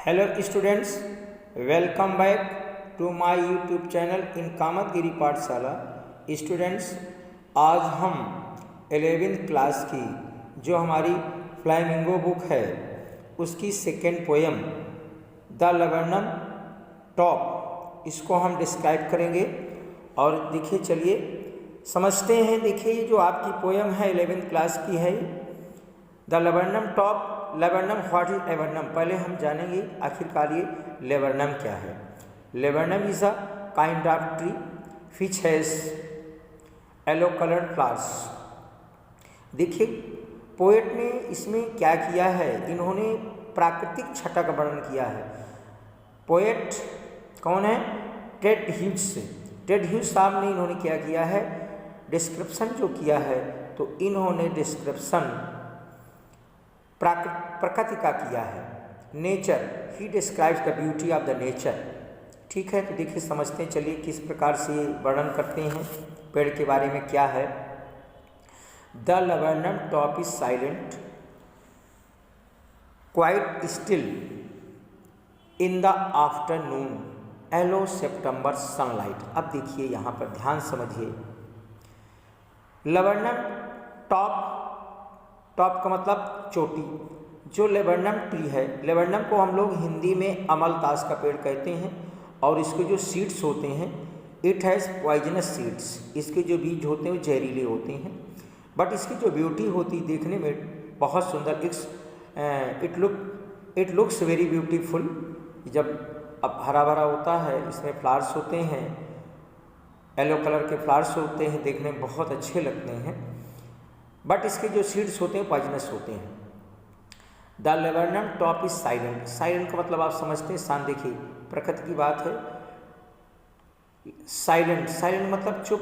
Hello students, welcome back to my YouTube channel in Kamatgiri Pathshala. Students, आज हम 11th class की जो हमारी फ्लामिंगो बुक है उसकी second poem the laburnum top, इसको हम डिस्क्राइब करेंगे। और देखिए, चलिए समझते हैं। देखिए, ये जो आपकी पोएम है 11th क्लास की है, the laburnum top. Laburnum, what is laburnum, पहले हम जानेंगे आखिरकार ये लेबरनम क्या है। Laburnum is a kind of tree which has yellow coloured flowers. देखिए, पोएट ने इसमें क्या किया है, इन्होंने प्राकृतिक छटा का वर्णन किया है। पोएट कौन है? Ted Hughes. टेड ह्यूज साहब ने इन्होंने क्या किया है, डिस्क्रिप्शन जो किया है, तो इन्होंने डिस्क्रिप्शन प्रकृति का किया है। Nature, he describes the beauty of the nature. ठीक है, तो देखिए समझते हैं। चलिए किस प्रकार से वर्णन करते हैं पेड़ के बारे में क्या है। The laburnum top is silent quite still in the afternoon yellow September sunlight. अब देखिए यहाँ पर ध्यान समझिए। लैबरनम टॉप, टॉप का मतलब चोटी। जो लेबरनम ट्री है, लेबरनम को हम लोग हिंदी में अमलतास का पेड़ कहते हैं, और इसके जो सीड्स होते हैं, इट हैज़ पॉइजनस सीड्स। इसके जो बीज होते हैं वो जहरीले होते हैं, बट इसकी जो ब्यूटी होती देखने में बहुत सुंदर, इट लुक्स वेरी ब्यूटीफुल। जब अब हरा भरा होता है, इसमें फ्लावर्स होते हैं, येलो कलर के फ्लावर्स होते हैं, देखने में बहुत अच्छे लगते हैं, बट इसके जो सीड्स होते हैं पॉइजनस होते हैं। The laburnum top is silent. Silent का मतलब आप समझते हैं शांत। देखिए, प्रकृति की बात है। साइलेंट, साइलेंट मतलब चुप।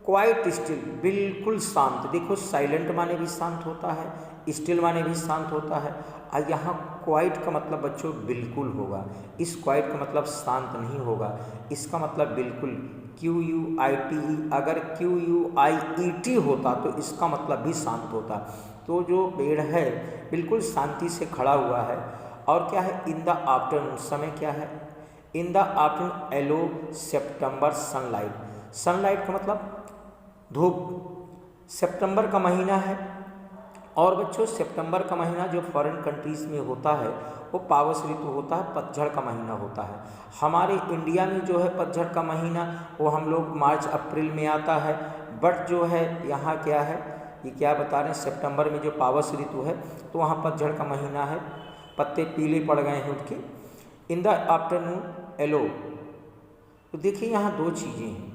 क्वाइट स्टिल, बिल्कुल शांत। देखो, साइलेंट माने भी शांत होता है, स्टिल माने भी शांत होता है, और यहाँ क्वाइट का मतलब बच्चों बिल्कुल होगा। इस क्वाइट का मतलब शांत नहीं होगा, इसका मतलब बिल्कुल। QUITE, अगर QUIET होता तो इसका मतलब भी शांत होता। तो जो पेड़ है बिल्कुल शांति से खड़ा हुआ है। और क्या है? इन द आफ्टरनून, समय क्या है? इन the afternoon yellow September sunlight. Sunlight का मतलब धूप। सितंबर का महीना है, और बच्चों सितंबर का महीना जो फॉरेन कंट्रीज़ में होता है वो पावस ऋतु होता है, पतझड़ का महीना होता है। हमारे इंडिया में जो है पतझड़ का महीना वो हम लोग मार्च अप्रैल में आता है, बट जो है यहाँ क्या है, ये क्या बता रहे हैं, सितंबर में जो पावस ऋतु है तो वहाँ पतझड़ का महीना है, पत्ते पीले पड़ गए हैं उनके। इन द आफ्टरनून येलो। तो देखिए यहाँ दो चीज़ें हैं।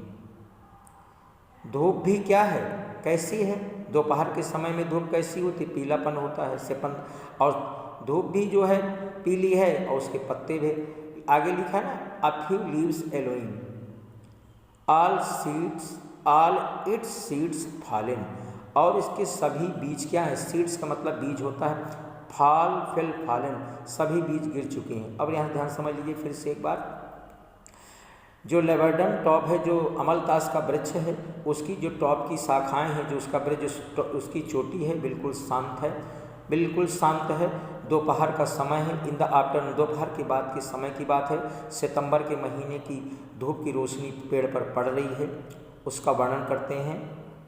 धूप भी क्या है, कैसी है? दोपहर के समय में धूप कैसी होती? पीलापन होता है, सेपन। और धूप भी जो है पीली है, और उसके पत्ते भी। आगे लिखा है ना, a few leaves allowing, all it's seeds fallen. और इसके सभी बीज क्या है? सीड्स का मतलब बीज होता है, फॉलन, सभी बीज गिर चुके हैं। अब यहाँ ध्यान समझ लीजिए फिर से एक बार। जो लैबरनम टॉप है, जो अमलतास का वृक्ष है, उसकी जो टॉप की शाखाएं हैं, जो उसका वृक्ष, उसकी चोटी है, बिल्कुल शांत है, बिल्कुल शांत है। दोपहर का समय है, इन द आफ्टरनून, दोपहर के बाद के समय की बात है। सितंबर के महीने की धूप की रोशनी पेड़ पर पड़ रही है, उसका वर्णन करते हैं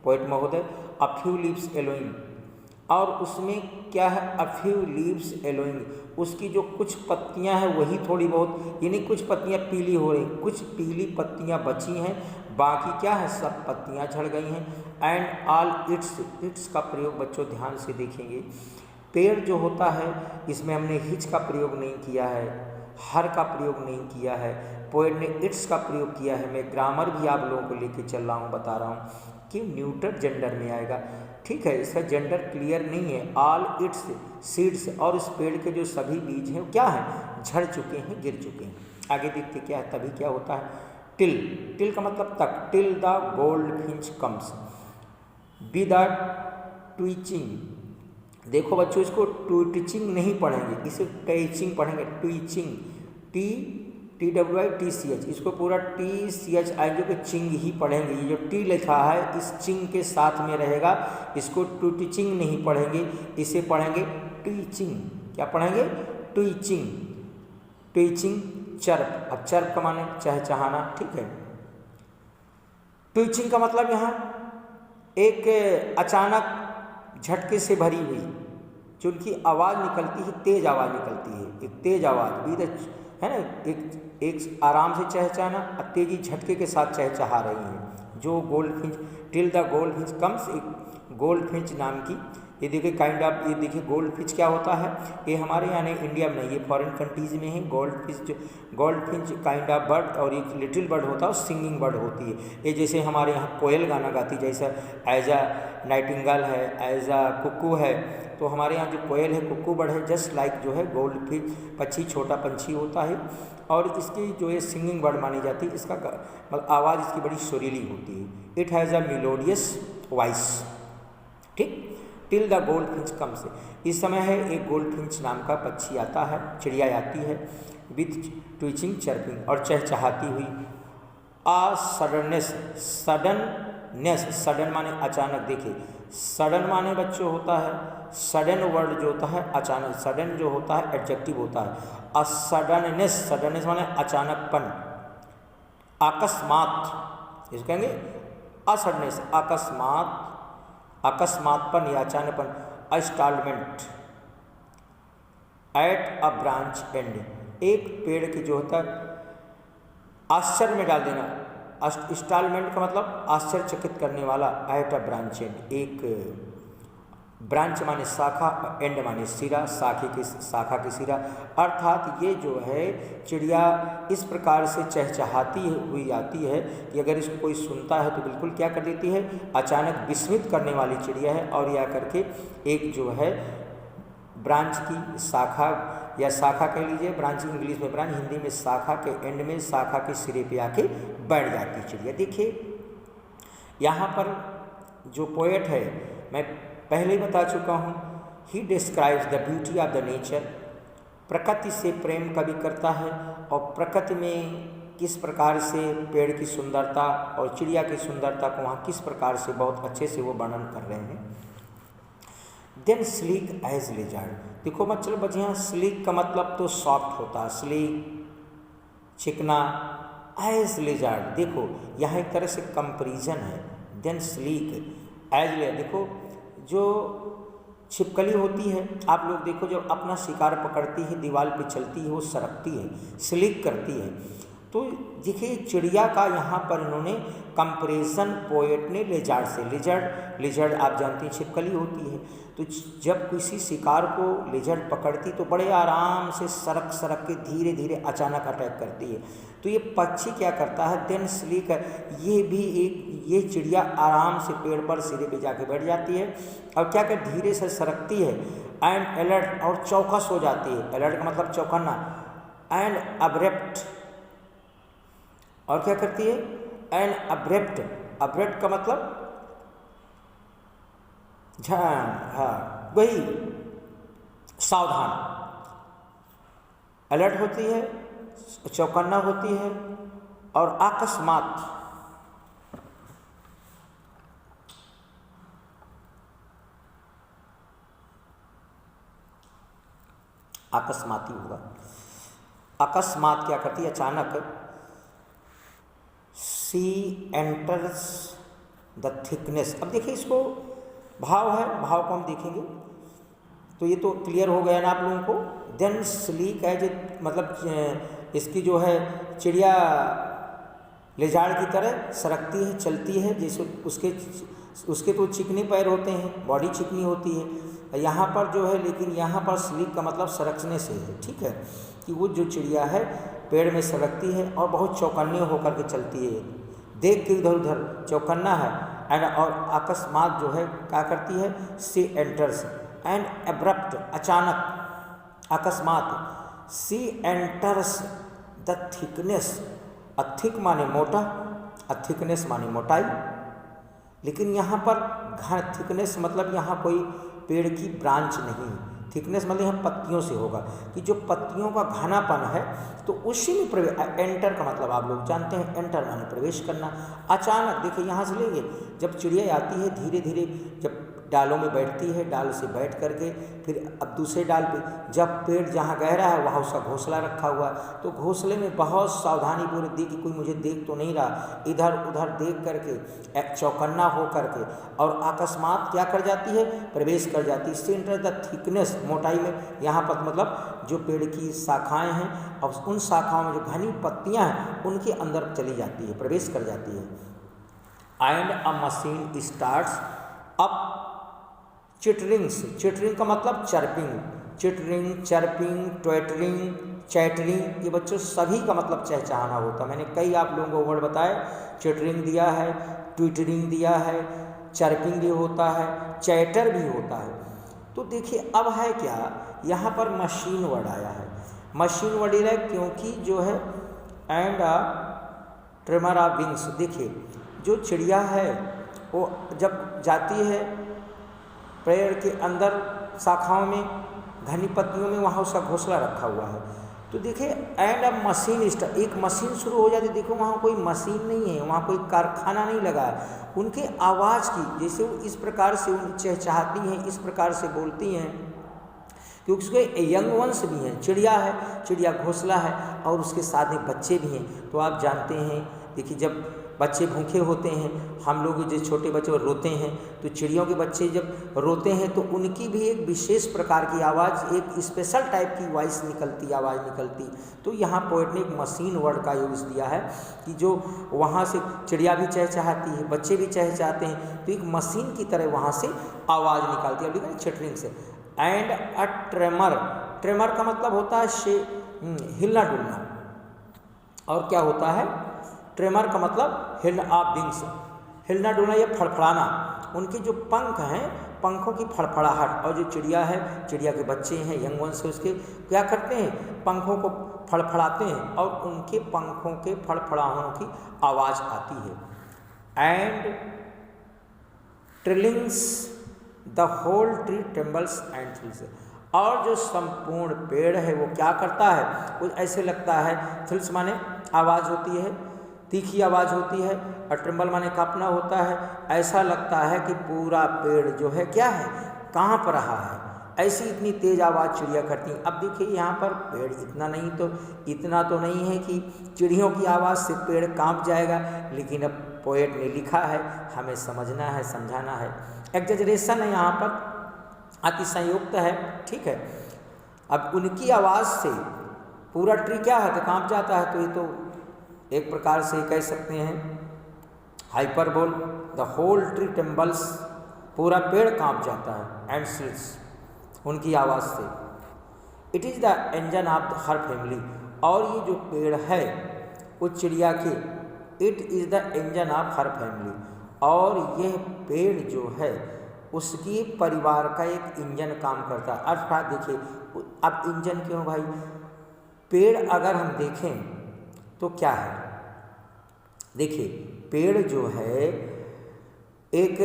पोएट महोदय। अ फ्यू लीव्स एलोइंग, और उसमें क्या है? अ फ्यू लीव्स एलोइंग, उसकी जो कुछ पत्तियां हैं वही थोड़ी बहुत, यानी कुछ पत्तियां पीली हो रही, कुछ पीली पत्तियां बची हैं, बाकी क्या है, सब पत्तियां झड़ गई हैं। एंड ऑल इट्स का प्रयोग बच्चों ध्यान से देखेंगे। पेड़ जो होता है इसमें हमने हिच का प्रयोग नहीं किया है, हर का प्रयोग नहीं किया है, पोएट ने इट्स का प्रयोग किया है। मैं ग्रामर भी आप लोगों को लेके चल रहा हूँ, बता रहा हूँ कि न्यूटर जेंडर में आएगा। ठीक है, इसका जेंडर क्लियर नहीं है। ऑल इट्स सीड्स, और इस पेड़ के जो सभी बीज हैं क्या हैं? झड़ चुके हैं, गिर चुके हैं। आगे देखते क्या है, तभी क्या होता है। टिल का मतलब तक। Till the goldfinch comes be the twitching. देखो बच्चों, इसको ट्वीचिंग नहीं पढ़ेंगे, इसे टैचिंग पढ़ेंगे। ट्वीचिंग, TWITCH, इसको पूरा TCH आएंगे तो चिंग ही पढ़ेंगे। ये जो टी लिखा है इस चिंग के साथ में रहेगा, इसको ट्वीचिंग नहीं पढ़ेंगे, इसे पढ़ेंगे ट्वीचिंग। क्या पढ़ेंगे? ट्वीचिंग। ट्वीचिंग चर्प, अब चर्प का माने चहचहाना, ठीक है। ट्वीचिंग का मतलब यहाँ एक अचानक झटके से भरी हुई जो उनकी आवाज़ निकलती है, तेज आवाज़ निकलती है, एक तेज आवाज़ भी है ना, एक आराम से चहचहाना, तेजी झटके के साथ चहचहा रही हैं। जो goldfinch, till the goldfinch comes, एक गोल्डफिंच नाम की, ये देखिए काइंड ऑफ, ये देखिए गोल्डफिंच क्या होता है, ये हमारे यहाँ नहीं, इंडिया में नहीं, ये फॉरेन कंट्रीज में है। गोल्डफिंच काइंड ऑफ बर्ड, और एक लिटिल बर्ड होता है और सिंगिंग बर्ड होती है। ये जैसे हमारे यहाँ कोयल गाना गाती, जैसा एज आ नाइटिंगेल है, एज आ कुक्कू है, तो हमारे यहाँ जो कोयल है कुक्कू बर्ड है, जस्ट लाइक जो है गोल्डफिंच पक्षी, छोटा पंछी होता है, और इसकी जो है सिंगिंग बर्ड मानी जाती है। इसका मतलब आवाज़ इसकी बड़ी सुरीली होती है। It has a melodious voice, ठीक। टिल द गोल्डफिंच कम्स, इस समय है एक गोल्डफिंच नाम का पक्षी आता है, चिड़िया आती है, विथ ट्वीचिंग चर्पिंग, और चहचहाती हुई। आ सडननेस, सडननेस, सडन माने अचानक, देखिए सडन माने बच्चों होता है, सडन वर्ड जो होता है अचानक, सडन जो होता है एडजेक्टिव होता है। अ सडननेस, सडननेस माने अचानकपन, अकस्मात, इसको कहेंगे असडनेस, अकस्मात, अकस्मातपन या अचानकपन। अस्टालमेंट, एट अ ब्रांच एंड, एक पेड़ की जो होता है आश्चर्य में डाल देना। इंस्टॉलमेंट का मतलब आश्चर्यचकित करने वाला, एट अ ब्रांच एंड, एक ब्रांच माने शाखा, एंड माने सिरा, शाखा की सिरा, अर्थात ये जो है चिड़िया इस प्रकार से चहचहाती हुई आती है कि अगर इसको कोई सुनता है तो बिल्कुल क्या कर देती है, अचानक विस्मित करने वाली चिड़िया है। और यह करके एक जो है ब्रांच की शाखा, या शाखा कह लीजिए, ब्रांच इंग्लिश में ब्रांच, हिंदी में शाखा के एंड में, शाखा के सिरे पे आके बैठ जाती चिड़िया। देखिए यहाँ पर जो पोएट है, मैं पहले ही बता चुका हूँ, he describes the beauty of the nature, प्रकृति से प्रेम कवि करता है, और प्रकृति में किस प्रकार से पेड़ की सुंदरता और चिड़िया की सुंदरता को वहाँ किस प्रकार से बहुत अच्छे से वो वर्णन कर रहे हैं। देन स्लीक एज लिजर्ड, देखो मतलब बच्चे यहाँ स्लीक का मतलब तो सॉफ्ट होता है, स्लीक चिकना, एज लिजर्ड, देखो यहाँ एक तरह से कंपैरिजन है। देन स्लीक एज लिजर्ड, देखो जो छिपकली होती है, आप लोग देखो जब अपना शिकार पकड़ती है, दीवार पे चलती है, वो सरकती है, स्लिक करती है। तो देखिए चिड़िया का यहाँ पर इन्होंने कंपैरिजन पोएट ने लिजर्ड से, लिजर्ड आप जानते हैं छिपकली होती है, तो जब किसी शिकार को लिजर्ड पकड़ती तो बड़े आराम से सरक के धीरे धीरे अचानक अटैक करती है। तो ये पक्षी क्या करता है, देन स्लीक, ये भी ये चिड़िया आराम से पेड़ पर सिरे पे जाके बैठ जाती है, और क्या कर धीरे से सरकती है, एंड अलर्ट, और चौकस हो जाती है। अलर्ट का मतलब चौकन्ना, एंड अब्रप्ट, और क्या करती है, एंड अब्रप्ट, अब्रप्ट का मतलब हाँ वही सावधान, अलर्ट होती है, चौकन्ना होती है, और अकस्मात, अकस्माती होगा, अकस्मात क्या करती है, अचानक। सी एंटर्स द थिकनेस, अब देखिए इसको भाव है, भाव को हम देखेंगे तो ये तो क्लियर हो गया ना आप लोगों को। देन स्लीक है जो मतलब इसकी जो है चिड़िया लिजर्ड की तरह सरकती है, चलती है, जैसे उसके तो चिकने पैर होते हैं, बॉडी चिकनी होती है, यहाँ पर जो है, लेकिन यहाँ पर स्लीक का मतलब सरकने से है, ठीक है, कि वो जो चिड़िया है पेड़ में सरकती है और बहुत चौकन्ने होकर के चलती है, देख के इधर उधर चौकन्ना है, एंड और अकस्मात जो है क्या करती है, सी एंटर्स, एंड एब्रप्ट, अचानक, अकस्मात, सी एंटर्स द थिकनेस, थिक माने मोटा, थिकनेस माने मोटाई, लेकिन यहाँ पर घन, थिकनेस मतलब यहाँ कोई पेड़ की ब्रांच नहीं, थिकनेस मतलब यहाँ पत्तियों से होगा, कि जो पत्तियों का घनापन है तो उसी में प्रवेश, एंटर का मतलब आप लोग जानते हैं, एंटर माने प्रवेश करना। अचानक देखिए यहाँ से लेंगे, जब चिड़िया आती है धीरे धीरे, जब डालों में बैठती है, डाल से बैठ करके फिर अब दूसरे डाल पे, जब पेड़ जहाँ गहरा है वहाँ उसका घोंसला रखा हुआ है, तो घोंसले में बहुत सावधानी पूर्वक दी कि कोई मुझे देख तो नहीं रहा, इधर उधर देख करके चौकन्ना हो करके, और अकस्मात क्या कर जाती है, प्रवेश कर जाती है। सेंटर द थिकनेस, मोटाई में, यहाँ पर मतलब जो पेड़ की शाखाएँ हैं और उन शाखाओं में जो घनी पत्तियाँ हैं उनके अंदर चली जाती है, प्रवेश कर जाती है। And a machine starts up चिटरिंग्स, chittering का मतलब चर्पिंग, चिटरिंग, चर्पिंग, ट्वेटरिंग, चैटरिंग, ये बच्चों सभी का मतलब चहचहाना होता है। मैंने कई आप लोगों को वर्ड बताए, चिटरिंग दिया है, ट्विटरिंग दिया है, चर्पिंग भी होता है, चैटर भी होता है। तो देखिए अब है क्या, यहाँ पर मशीन वर्ड आया है, मशीन वर्ड है क्योंकि जो है and a trimmer of wings, देखिए जो चिड़िया है वो जब जाती है पेड़ के अंदर शाखाओं में, घनी पत्तियों में, वहाँ उसका घोंसला रखा हुआ है। तो देखिए एंड अब मशीन एक मशीन शुरू हो जाती है, देखो वहाँ कोई मशीन नहीं है, वहाँ कोई कारखाना नहीं लगा है, उनके आवाज़ की, जैसे वो इस प्रकार से चहचहाती हैं, इस प्रकार से बोलती हैं, क्योंकि उसके यंग वंश भी हैं, चिड़िया है, चिड़िया घोंसला है और उसके साथ में बच्चे भी हैं। तो आप जानते हैं, देखिए जब बच्चे भूखे होते हैं, हम लोग जो छोटे बच्चे रोते हैं, तो चिड़ियों के बच्चे जब रोते हैं तो उनकी भी एक विशेष प्रकार की आवाज़, एक स्पेशल टाइप की वॉइस निकलती, आवाज़ निकलती। तो यहाँ पोएट ने एक मशीन वर्ड का यूज़ दिया है कि जो वहाँ से चिड़िया भी चहचहाती है, बच्चे भी चहचहाते हैं, तो एक मशीन की तरह वहाँ से आवाज़ निकालती है, अब चिटरिंग से। एंड अ ट्रेमर, ट्रेमर का मतलब होता है हिलना डुलना, और क्या होता है, ट्रेमर का मतलब हिल ऑफ विंग्स, हिलना डुलना या फड़फड़ाना, उनके जो पंख हैं, पंखों की फड़फड़ाहट, और जो चिड़िया है, चिड़िया के बच्चे हैं, यंग वंश से उसके क्या करते हैं, पंखों को फड़फड़ाते हैं और उनके पंखों के फड़फड़ाहों की आवाज़ आती है। And trillings the whole tree trembles and thrills, और जो संपूर्ण पेड़ है वो क्या करता है, कुछ ऐसे लगता है, थ्रिल्स माने आवाज़ होती है, तीखी आवाज़ होती है, और ट्रिम्बल माने कांपना होता है, ऐसा लगता है कि पूरा पेड़ जो है क्या है, कांप रहा है, ऐसी इतनी तेज़ आवाज़ चिड़िया करती है। अब देखिए यहाँ पर पेड़ इतना तो नहीं है कि चिड़ियों की आवाज़ से पेड़ कांप जाएगा, लेकिन अब पोएट ने लिखा है, हमें समझना है, समझाना है, एग्जेजरेशन है यहाँ पर, अतिसंयुक्त है, ठीक है। अब उनकी आवाज़ से पूरा ट्री क्या है, तो कांप जाता है, तो ये तो एक प्रकार से कह सकते हैं हाइपरबोल, द होल ट्री टेम्बल्स, पूरा पेड़ कांप जाता है, एंड स्लिट्स, उनकी आवाज़ से। It is the engine of her family, और ये जो पेड़ है उस चिड़िया के, it is the engine of her family, और यह पेड़ जो है उसकी परिवार का एक इंजन काम करता है। अर्थात देखिए, अब इंजन क्यों भाई, पेड़ अगर हम देखें तो क्या है, देखिए पेड़ जो है एक,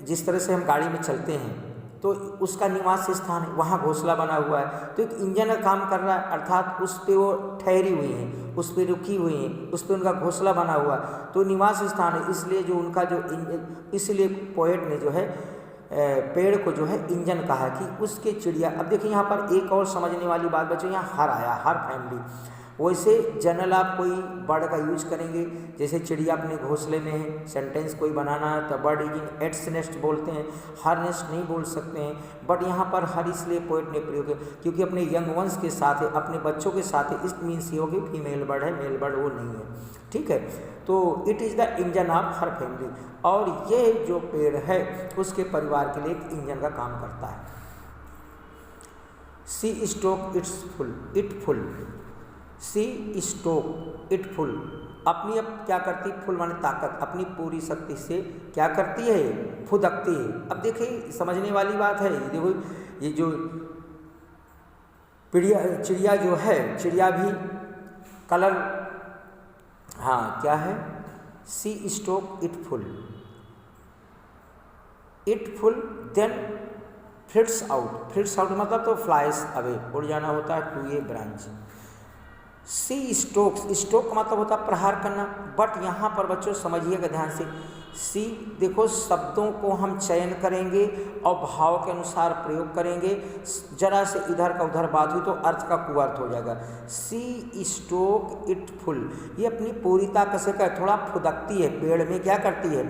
जिस तरह से हम गाड़ी में चलते हैं तो उसका निवास स्थान है, वहाँ घोंसला बना हुआ है, तो एक इंजन का काम कर रहा है, अर्थात उस पर वो ठहरी हुई हैं, उस पर रुकी हुई हैं, उस पर उनका घोंसला बना हुआ है, तो निवास स्थान है, इसलिए जो उनका जो इसलिए पोएट ने जो है पेड़ को जो है इंजन कहा कि उसके चिड़िया। अब देखिए यहाँ पर एक और समझने वाली बात बच्चों, यहाँ हर आया, हर फैमिली, वैसे जनरल आप कोई बर्ड का यूज करेंगे, जैसे चिड़िया अपने घोंसले में है, सेंटेंस कोई बनाना है तो बर्ड इज इन एट्स नेस्ट बोलते हैं, हर नेस्ट नहीं बोल सकते हैं, बट यहाँ पर हर इसलिए पोएट ने प्रयोग किया क्योंकि अपने यंग वंश के साथ है, अपने बच्चों के साथ है, इस मीन्स ये होगी फीमेल बर्ड है, मेल बर्ड वो नहीं है, ठीक है। तो it is the engine of her family, और ये जो पेड़ है उसके परिवार के लिए एक इंजन का काम करता है। She stoke its full, it full, she stoke it full, अपनी अब क्या करती, फुल माने ताकत, अपनी पूरी शक्ति से क्या करती है, फुदकती है। अब देखिए समझने वाली बात है, देखो ये जो चिड़िया जो है, चिड़िया भी कलर, हाँ क्या है, she stoke it full, then flits out, flits out मतलब तो फ्लाइज अवे, उड़ जाना होता है, to a branch, she strokes, stroke का मतलब होता है प्रहार करना, बट यहाँ पर बच्चों समझिएगा ध्यान से, सी देखो शब्दों को हम चयन करेंगे और भाव के अनुसार प्रयोग करेंगे, जरा से इधर का उधर बात हुई तो अर्थ का कुअर्थ हो जाएगा। सी स्ट्रोक इट फुल, ये अपनी पूरी ताकत से कर थोड़ा फुदकती है, पेड़ में क्या करती है,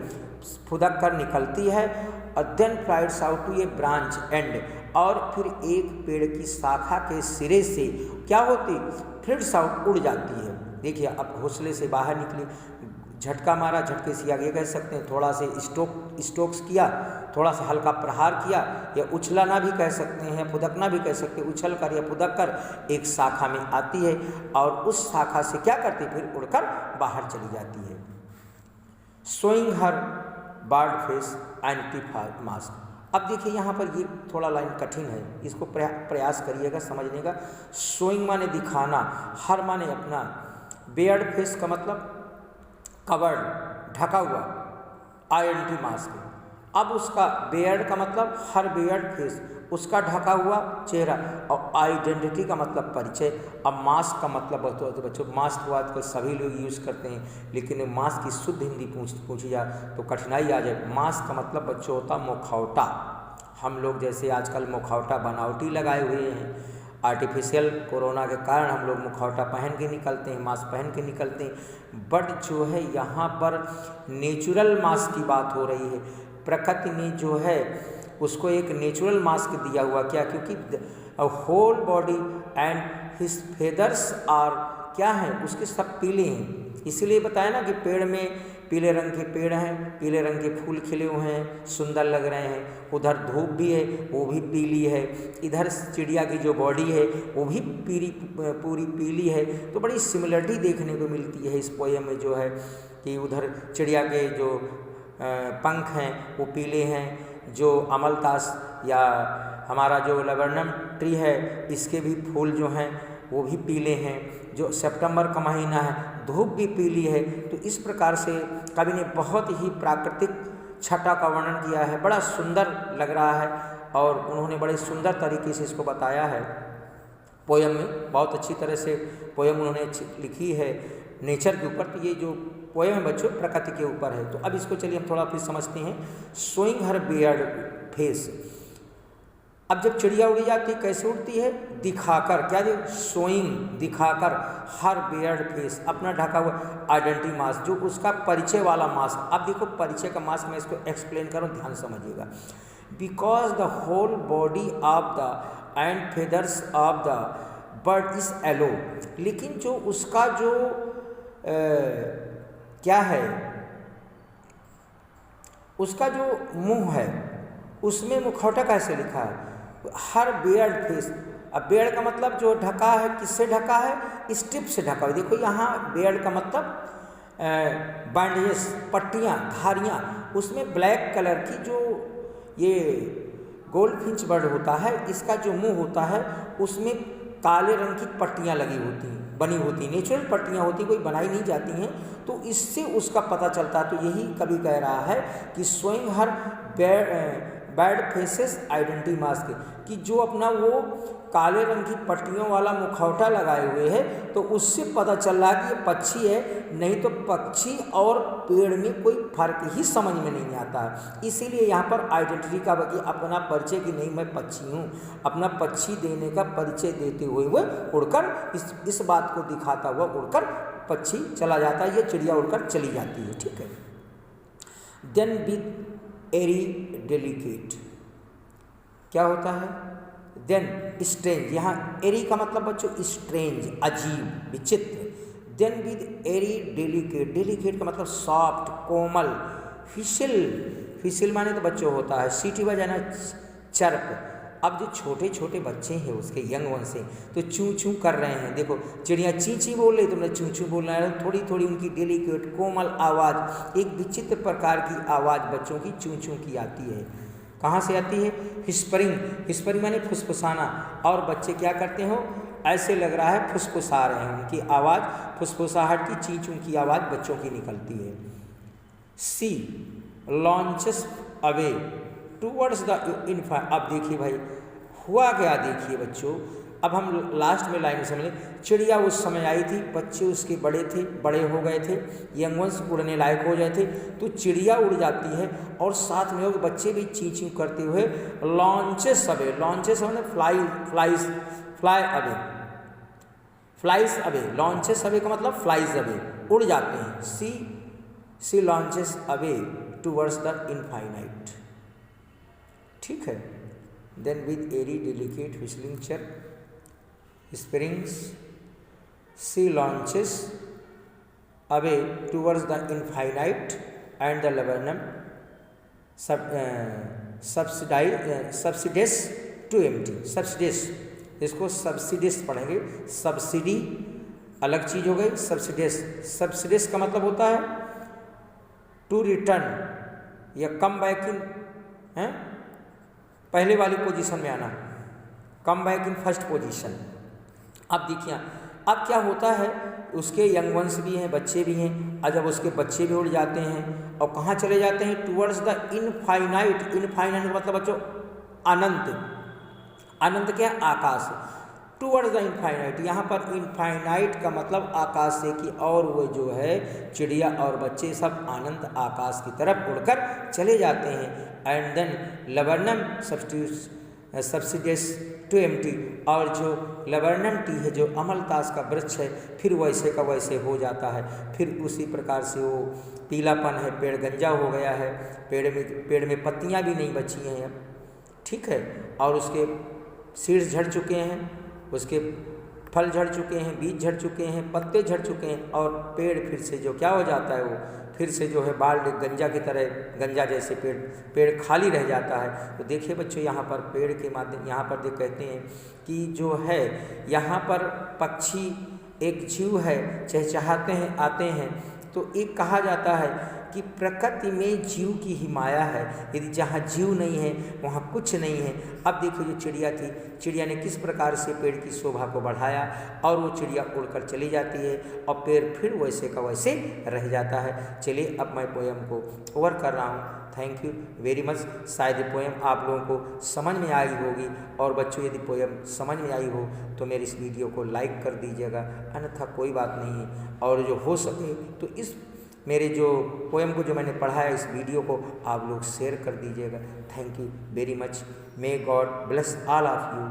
फुदक कर निकलती है। और then flights out to a branch end, और फिर एक पेड़ की शाखा के सिरे से क्या होती, फ्लिट्स आउट, उड़ जाती है। देखिए अब घोंसले से बाहर निकली, झटका मारा, झटके से आगे कह सकते हैं, थोड़ा से स्ट्रोक्स किया, थोड़ा सा हल्का प्रहार किया, या उछलना भी कह सकते हैं, फुदकना भी कह सकते हैं, उछल कर या फुदक कर एक शाखा में आती है और उस शाखा से क्या करती है, फिर उड़कर बाहर चली जाती है। शोइंग हर बर्ड फेस एंटी मास्क। अब देखिए यहाँ पर ये थोड़ा लाइन कठिन है, इसको प्रयास करिएगा समझने का। शोइंग माने दिखाना, हर माने अपना, बेयर्ड फेस का मतलब कवर्ड, ढका हुआ, आईडेंटिटी मास्क। अब उसका बेयर्ड का मतलब हर बेयर्ड फेस, उसका ढका हुआ चेहरा, और आइडेंटिटी का मतलब परिचय। अब मास्क का मतलब बच्चों, मास्क को आजकल सभी लोग यूज़ करते हैं, लेकिन मास्क की शुद्ध हिंदी पूछी जाए तो कठिनाई आ जाए। मास्क का मतलब बच्चों होता मुखौटा। हम लोग जैसे आजकल मुखौटा बनावटी लगाए हुए हैं, आर्टिफिशियल, कोरोना के कारण हम लोग मुखौटा पहन के निकलते हैं, मास्क पहन के निकलते हैं, बट जो है यहाँ पर नेचुरल मास्क की बात हो रही है। प्रकृति ने जो है उसको एक नेचुरल मास्क दिया हुआ, क्या, क्योंकि whole body and his feathers are क्या हैं, उसके सब पीले हैं। इसीलिए बताया ना कि पेड़ में पीले रंग के पेड़ हैं, पीले रंग के फूल खिले हुए हैं, सुंदर लग रहे हैं। उधर धूप भी है, वो भी पीली है। इधर चिड़िया की जो बॉडी है वो भी पूरी पीली है। तो बड़ी सिमिलरिटी देखने को मिलती है इस पोएम में, जो है कि उधर चिड़िया के जो पंख हैं वो पीले हैं, जो अमलतास या हमारा जो लैवेंडर ट्री है इसके भी फूल जो हैं वो भी पीले हैं। जो सितंबर का महीना है, धूप भी पीली है। तो इस प्रकार से कवि ने बहुत ही प्राकृतिक छटा का वर्णन किया है, बड़ा सुंदर लग रहा है और उन्होंने बड़े सुंदर तरीके से इसको बताया है पोयम में। बहुत अच्छी तरह से पोयम उन्होंने लिखी है नेचर के ऊपर। तो ये जो पोयम है बच्चों प्रकृति के ऊपर है। तो अब इसको चलिए हम थोड़ा फिर समझते हैं। शोइंग हर बियर्ड फेस, अब जब चिड़िया उड़ी जाती है कैसे उड़ती है, दिखाकर, क्या दे, शोइंग, दिखाकर, हर बियर्ड फेस, अपना ढका हुआ आइडेंटिटी मास्क, जो उसका परिचय वाला मास्क। अब देखो परिचय का मास्क, मैं इसको एक्सप्लेन करूँ, ध्यान समझिएगा। Because the whole body of the and feathers of the bird is yellow, लेकिन जो उसका जो क्या है, उसका जो मुंह है उसमें मुखौटा कैसे लिखा है, हर बियर्ड फेस। अब बियर्ड का मतलब जो ढका है, किससे ढका है, स्ट्रिप से ढका है। देखो यहाँ बियर्ड का मतलब बैंडेजेस, पट्टियाँ, धारियाँ, उसमें ब्लैक कलर की जो ये गोल्डफिंच बर्ड होता है, इसका जो मुंह होता है उसमें काले रंग की पट्टियाँ लगी होती हैं, बनी होती, नेचुरल पट्टियाँ होती, कोई बनाई नहीं जाती हैं। तो इससे उसका पता चलता है। तो यही कवि कह रहा है कि शोइंग हर बर्ड फेसेस आइडेंटिटी मास्क, कि जो अपना वो काले रंग की पट्टियों वाला मुखौटा लगाए हुए है, तो उससे पता चल रहा है कि ये पक्षी है। नहीं तो पक्षी और पेड़ में कोई फर्क ही समझ में नहीं आता है। इसीलिए यहाँ पर आइडेंटिटी का कि अपना परिचय, कि नहीं मैं पक्षी हूँ, अपना पक्षी देने का परिचय देते हुए वो उड़कर इस बात को दिखाता हुआ उड़कर पक्षी चला जाता है, ये चिड़िया उड़कर चली जाती है। ठीक है। देन विद एरी डेलिकेट, क्या होता है, देन स्ट्रेंज, यहाँ एरी का मतलब बच्चों स्ट्रेंज, अजीब, विचित्र। Then with eri delicate, delicate का मतलब सॉफ्ट, कोमल। फिसिल, फिसिल माने तो बच्चों होता है सीटी बजाना, चर्प। अब जो छोटे छोटे बच्चे हैं उसके यंग वन से तो चूँ चूँ कर रहे हैं। देखो चिड़िया ची ची बोल रही, तुमने चूँ चूँ बोलना है। थोड़ी थोड़ी उनकी डेलिकेट कोमल आवाज़, एक विचित्र प्रकार की आवाज़ बच्चों की चूँ चूँ की आती है। कहाँ से आती है, हिस्परिंग, हिस्परिंग माने फुसफुसाना। और बच्चे क्या करते हो, ऐसे लग रहा है फुसफुसा रहे हैं, उनकी आवाज़ फुसफुसाहट की, ची चूँ की आवाज़ बच्चों की निकलती है। सी लॉन्चेस अवे टूवर्ड्स द इन्फा। अब देखिए भाई हुआ क्या, देखिए बच्चों, अब हम लास्ट में लाइन समझ लें। चिड़िया उस समय आई थी, बच्चे उसके बड़े थे, बड़े हो गए थे, यंग वंस उड़ने लायक हो जाए थे। तो चिड़िया उड़ जाती है और साथ में वो बच्चे भी ची ची करते हुए launches away, launches away fly away, flies away, launches away का मतलब फ्लाइज अवे, उड़ जाते हैं। She launches away towards the infinite. ठीक है। Then with eri delicate whistling chirp springs she launches away towards the infinite and the laburnum subsidies to empty। subsidies, इसको subsidies पढ़ेंगे। Subsidy अलग चीज हो गई, subsidies, subsidies का मतलब होता है टू रिटर्न या कम बैक इन, है पहले वाली पोजीशन में आना, come back in first position. अब देखिए अब क्या होता है, उसके यंग वंस भी हैं, बच्चे भी हैं, और जब उसके बच्चे भी उड़ जाते हैं और कहाँ चले जाते हैं, टूवर्ड्स द इनफाइनाइट। इनफाइनाइट मतलब बच्चों अनंत, अनंत क्या है, आकाश। टूवर्ड्स द इनफाइनाइट, यहाँ पर इनफाइनाइट का मतलब आकाश से कि, और वो जो है चिड़िया और बच्चे सब अनंत आकाश की तरफ उड़कर चले जाते हैं। एंड देन लबर्नम सब्सिडियस टू एम्प्टी, और जो लबर्नम टी है, जो अमलतास का वृक्ष है, फिर वैसे का वैसे हो जाता है। फिर उसी प्रकार से वो पीलापन है, पेड़ गंजा हो गया है, पेड़ में पत्तियां भी नहीं बची हैं अब। ठीक है। और उसके सीड्स झड़ चुके हैं, उसके फल झड़ चुके हैं, बीज झड़ चुके हैं, पत्ते झड़ चुके हैं, और पेड़ फिर से जो क्या हो जाता है, वो फिर से जो है बाल गंजा की तरह, गंजा जैसे पेड़ खाली रह जाता है। तो देखिए बच्चों, यहाँ पर पेड़ के माध्यम, यहाँ पर देख कहते हैं कि जो है यहाँ पर पक्षी एक जीव है, चहचहाते हैं, आते हैं। तो एक कहा जाता है कि प्रकृति में जीव की ही माया है, यदि जहाँ जीव नहीं है वहाँ कुछ नहीं है। अब देखिए जो चिड़िया थी, चिड़िया ने किस प्रकार से पेड़ की शोभा को बढ़ाया, और वो चिड़िया उड़कर चली जाती है और पेड़ फिर वैसे का वैसे रह जाता है। चलिए अब मैं पोएम को ओवर कर रहा हूँ। Thank you very much. शायद ये पोएम आप लोगों को समझ में आई होगी, और बच्चों यदि पोएम समझ में आई हो तो मेरी इस वीडियो को लाइक कर दीजिएगा, अन्यथा कोई बात नहीं है। और जो हो सके तो इस मेरे जो पोएम को जो मैंने पढ़ा है, इस वीडियो को आप लोग शेयर कर दीजिएगा। Thank you very much. May God bless all of you.